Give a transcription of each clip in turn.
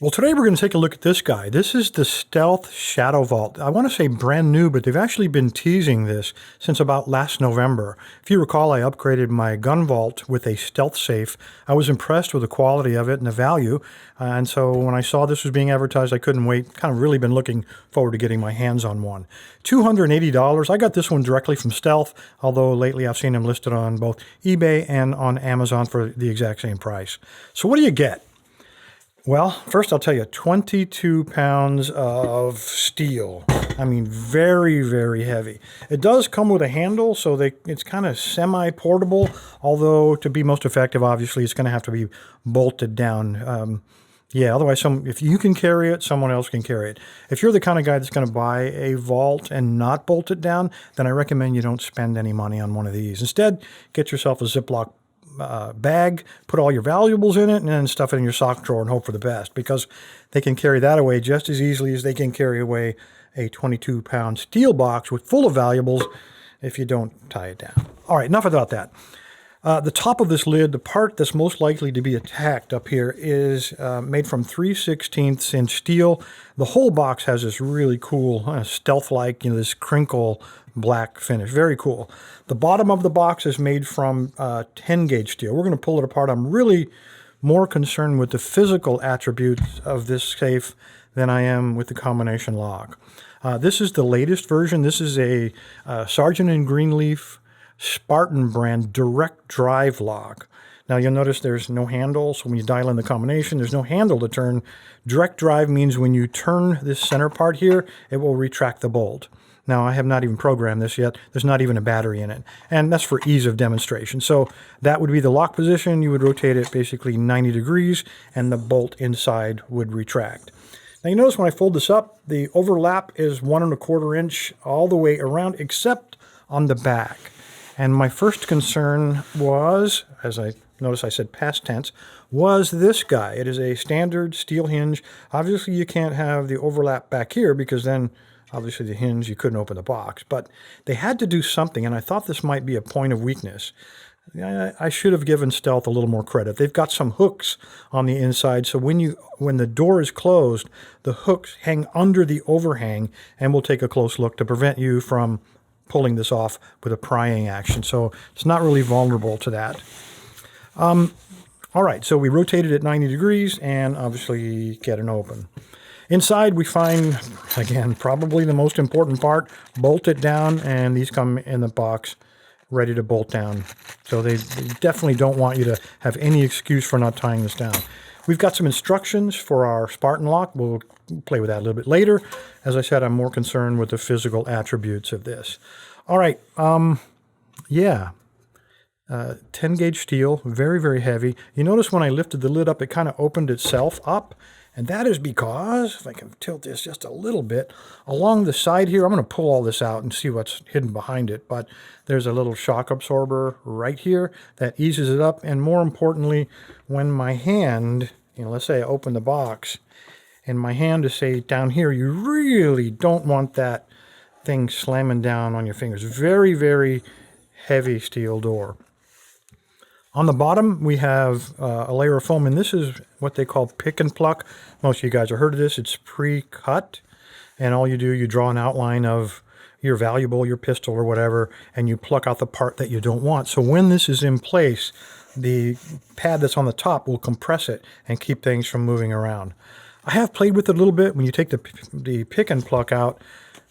Well, today we're going to take a look at this guy. This is the Stealth ShadowVault. I want to say brand new, but they've actually been teasing this since about last November. If you recall, I upgraded my gun vault with a stealth safe. I was impressed with the quality of it and the value. And so when I saw this was being advertised, I couldn't wait. Kind of really been looking forward to getting my hands on one. $280. I got this one directly from Stealth, although lately I've seen them listed on both eBay and on Amazon for the exact same price. So what do you get? Well, first I'll tell you, 22 pounds of steel. I mean, very, very heavy. It does come with a handle, so it's kind of semi-portable, although to be most effective, obviously, it's going to have to be bolted down. Yeah, otherwise, if you can carry it, someone else can carry it. If you're the kind of guy that's going to buy a vault and not bolt it down, then I recommend you don't spend any money on one of these. Instead, get yourself a Ziploc bag, put all your valuables in it, and then stuff it in your sock drawer and hope for the best, because they can carry that away just as easily as they can carry away a 22-pound steel box full of valuables if you don't tie it down. All right, enough about that. The top of this lid, the part that's most likely to be attacked up here, is made from 3/16 inch steel. The whole box has this really cool, stealth-like, this crinkle black finish. Very cool. The bottom of the box is made from 10 gauge steel. We're going to pull it apart. I'm really more concerned with the physical attributes of this safe than I am with the combination lock. This is the latest version. This is a Sargent & Greenleaf Spartan brand direct drive lock. Now you'll notice there's no handle, so when you dial in the combination, there's no handle to turn. Direct drive means when you turn this center part here, it will retract the bolt. Now, I have not even programmed this yet. There's not even a battery in it. And that's for ease of demonstration. So that would be the lock position. You would rotate it basically 90 degrees, and the bolt inside would retract. Now, you notice when I fold this up, the overlap is 1 1/4 inch all the way around, except on the back. And my first concern was, as I notice I said past tense, was this guy. It is a standard steel hinge. Obviously, you can't have the overlap back here because then obviously the hinge, you couldn't open the box. But they had to do something, and I thought this might be a point of weakness. I should have given Stealth a little more credit. They've got some hooks on the inside, so when the door is closed, the hooks hang under the overhang, and we'll take a close look to prevent you from pulling this off with a prying action. So it's not really vulnerable to that. All right, so we rotated it 90 degrees and obviously get it open. Inside we find, again, probably the most important part, bolt it down, and these come in the box ready to bolt down. So they definitely don't want you to have any excuse for not tying this down. We've got some instructions for our Spartan lock. We'll play with that a little bit later. As I said, I'm more concerned with the physical attributes of this. All right, 10 gauge steel, very, very heavy. You notice when I lifted the lid up, it kind of opened itself up. And that is because, if I can tilt this just a little bit, along the side here, I'm going to pull all this out and see what's hidden behind it. But there's a little shock absorber right here that eases it up. And more importantly, when my hand, let's say I open the box, and my hand is, say, down here, you really don't want that thing slamming down on your fingers. Very, very heavy steel door. On the bottom, we have a layer of foam, and this is what they call pick and pluck. Most of you guys have heard of this. It's pre-cut, and all you do, you draw an outline of your valuable, your pistol or whatever, and you pluck out the part that you don't want. So when this is in place, the pad that's on the top will compress it and keep things from moving around. I have played with it a little bit. When you take the pick and pluck out,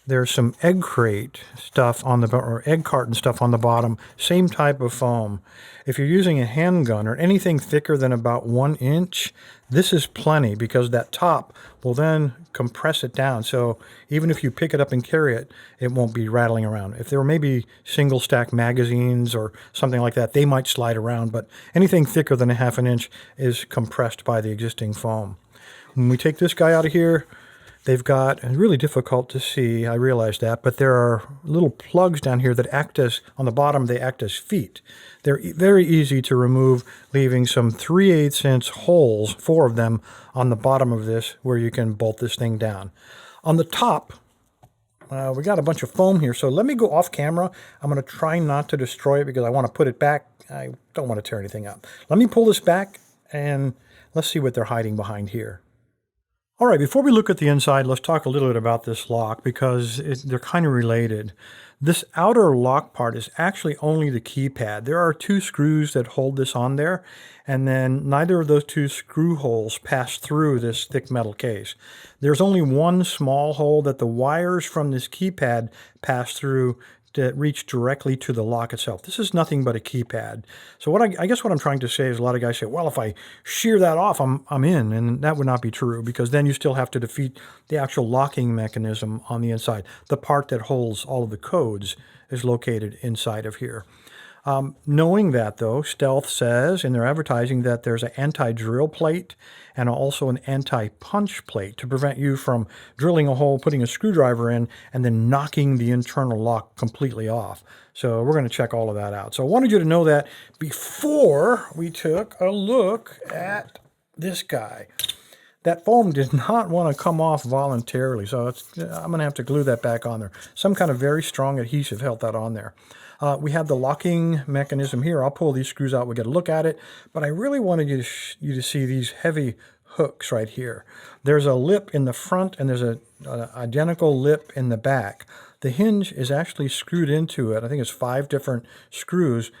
there's some egg crate stuff on or egg carton stuff on the bottom, same type of foam. If you're using a handgun or anything thicker than about 1 inch, this is plenty because that top will then compress it down. So even if you pick it up and carry it, it won't be rattling around. If there were maybe single stack magazines or something like that, they might slide around, but anything thicker than 1/2 inch is compressed by the existing foam. When we take this guy out of here, they've got, and really difficult to see, I realize that, but there are little plugs down here that act as, on the bottom, they act as feet. They're very easy to remove, leaving some 3/8 inch holes, 4 of them, on the bottom of this where you can bolt this thing down. On the top, we got a bunch of foam here, so let me go off camera. I'm going to try not to destroy it because I want to put it back. I don't want to tear anything up. Let me pull this back, and let's see what they're hiding behind here. All right, before we look at the inside, let's talk a little bit about this lock because they're kind of related. This outer lock part is actually only the keypad. There are 2 screws that hold this on there, and then neither of those 2 screw holes pass through this thick metal case. There's only one small hole that the wires from this keypad pass through to reach directly to the lock itself. This is nothing but a keypad. So I guess what I'm trying to say is a lot of guys say, well, if I shear that off, I'm in. And that would not be true because then you still have to defeat the actual locking mechanism on the inside. The part that holds all of the codes is located inside of here. Knowing that, though, Stealth says in their advertising that there's an anti-drill plate and also an anti-punch plate to prevent you from drilling a hole, putting a screwdriver in, and then knocking the internal lock completely off. So we're going to check all of that out. So I wanted you to know that before we took a look at this guy. That foam did not want to come off voluntarily, so I'm going to have to glue that back on there. Some kind of very strong adhesive held that on there. We have the locking mechanism here. I'll pull these screws out. We'll get a look at it. But I really wanted you to see these heavy hooks right here. There's a lip in the front, and there's an identical lip in the back. The hinge is actually screwed into it. I think it's 5 different screws.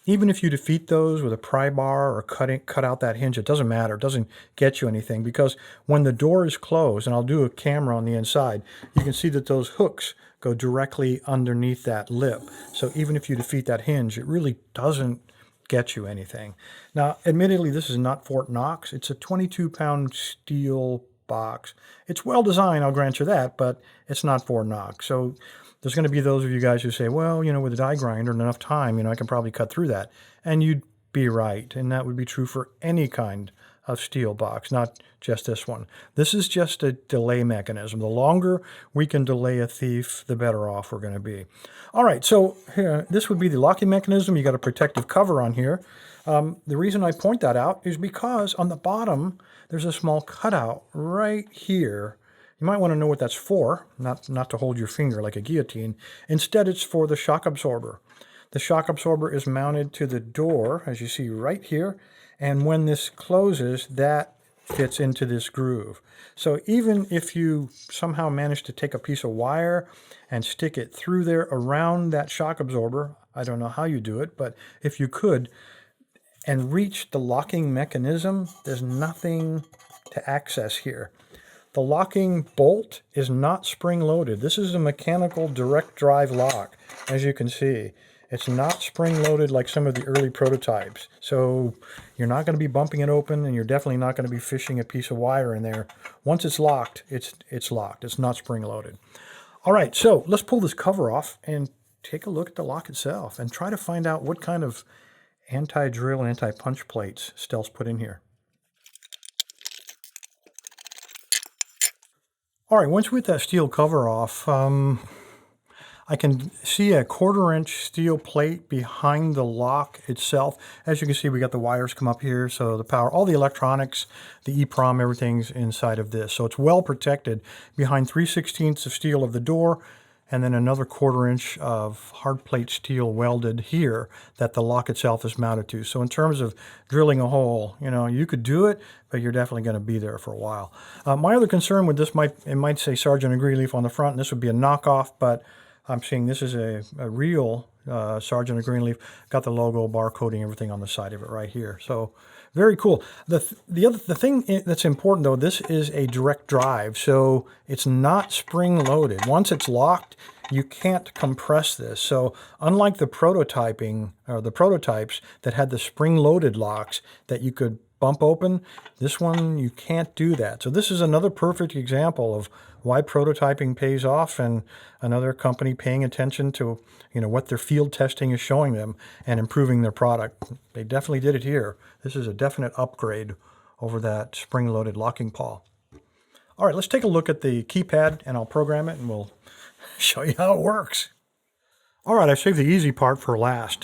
Even if you defeat those with a pry bar or cut out that hinge, it doesn't matter. It doesn't get you anything because when the door is closed, and I'll do a camera on the inside, you can see that those hooks go directly underneath that lip. So even if you defeat that hinge, it really doesn't get you anything. Now, admittedly, this is not Fort Knox. It's a 22-pound steel box. It's well designed, I'll grant you that, but it's not Fort Knox. So there's going to be those of you guys who say, well, with a die grinder and enough time, I can probably cut through that. And you'd be right. And that would be true for any kind of steel box, not just this one. This is just a delay mechanism. The longer we can delay a thief, the better off we're going to be. All right, so here, this would be the locking mechanism. You got a protective cover on here. The reason I point that out is because on the bottom, there's a small cutout right here. You might want to know what that's for, not to hold your finger like a guillotine. Instead, it's for the shock absorber. The shock absorber is mounted to the door, as you see right here, and when this closes, that fits into this groove. So even if you somehow manage to take a piece of wire and stick it through there around that shock absorber, I don't know how you do it, but if you could, and reach the locking mechanism, there's nothing to access here. The locking bolt is not spring-loaded. This is a mechanical direct drive lock, as you can see. It's not spring-loaded like some of the early prototypes. So you're not going to be bumping it open, and you're definitely not going to be fishing a piece of wire in there. Once it's locked, it's locked. It's not spring-loaded. All right, so let's pull this cover off and take a look at the lock itself and try to find out what kind of anti-drill and anti-punch plates Stealth's put in here. All right, once we get that steel cover off, I can see a 1/4-inch steel plate behind the lock itself. As you can see, we got the wires come up here, so the power, all the electronics, the EEPROM, everything's inside of this. So it's well protected behind 3/16 of steel of the door, and then another 1/4-inch of hard plate steel welded here that the lock itself is mounted to. So in terms of drilling a hole, you could do it, but you're definitely going to be there for a while. My other concern with this might say Sergeant Greenleaf on the front, and this would be a knockoff, but I'm seeing this is a real Sergeant Greenleaf. Got the logo, barcoding, everything on the side of it right here. So very cool. The thing that's important though, this is a direct drive, so it's not spring loaded. Once it's locked, you can't compress this. So unlike the prototyping or the prototypes that had the spring loaded locks that you could bump open, this one you can't do that. So this is another perfect example of why prototyping pays off, and another company paying attention to what their field testing is showing them and improving their product. They definitely did it here. This is a definite upgrade over that spring-loaded locking pawl. All right, let's take a look at the keypad, and I'll program it, and we'll show you how it works. All right, I saved the easy part for last.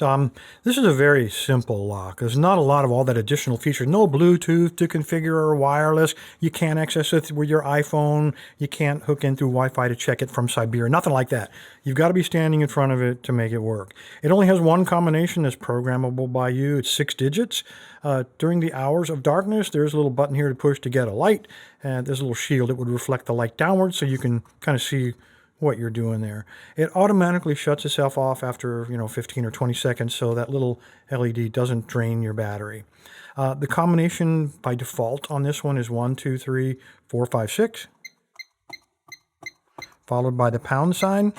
This is a very simple lock. There's not a lot of all that additional features. No Bluetooth to configure or wireless. You can't access it with your iPhone. You can't hook in through Wi-Fi to check it from Siberia. Nothing like that. You've got to be standing in front of it to make it work. It only has one combination that's programmable by you. It's 6 digits. During the hours of darkness, there's a little button here to push to get a light. And there's a little shield that would reflect the light downwards so you can kind of see what you're doing there. It automatically shuts itself off after 15 or 20 seconds, so that little LED doesn't drain your battery. The combination by default on this one is 1, 2, 3, 4, 5, 6, followed by the pound sign.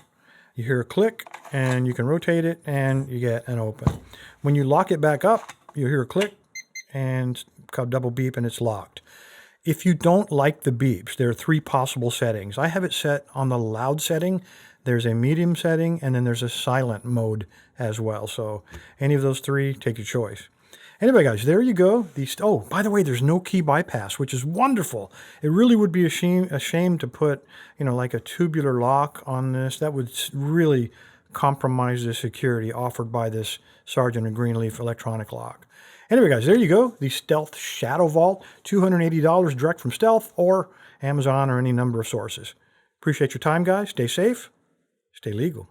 You hear a click, and you can rotate it, and you get an open. When you lock it back up, you hear a click, and double beep, and it's locked. If you don't like the beeps, there are 3 possible settings. I have it set on the loud setting, there's a medium setting, and then there's a silent mode as well. So any of those 3, take your choice. Anyway, guys, there you go. Oh, by the way, there's no key bypass, which is wonderful. It really would be a shame to put, like a tubular lock on this. That would really compromise the security offered by this Sargent & Greenleaf electronic lock. Anyway, guys, there you go. The Stealth ShadowVault, $280 direct from Stealth or Amazon or any number of sources. Appreciate your time, guys. Stay safe. Stay legal.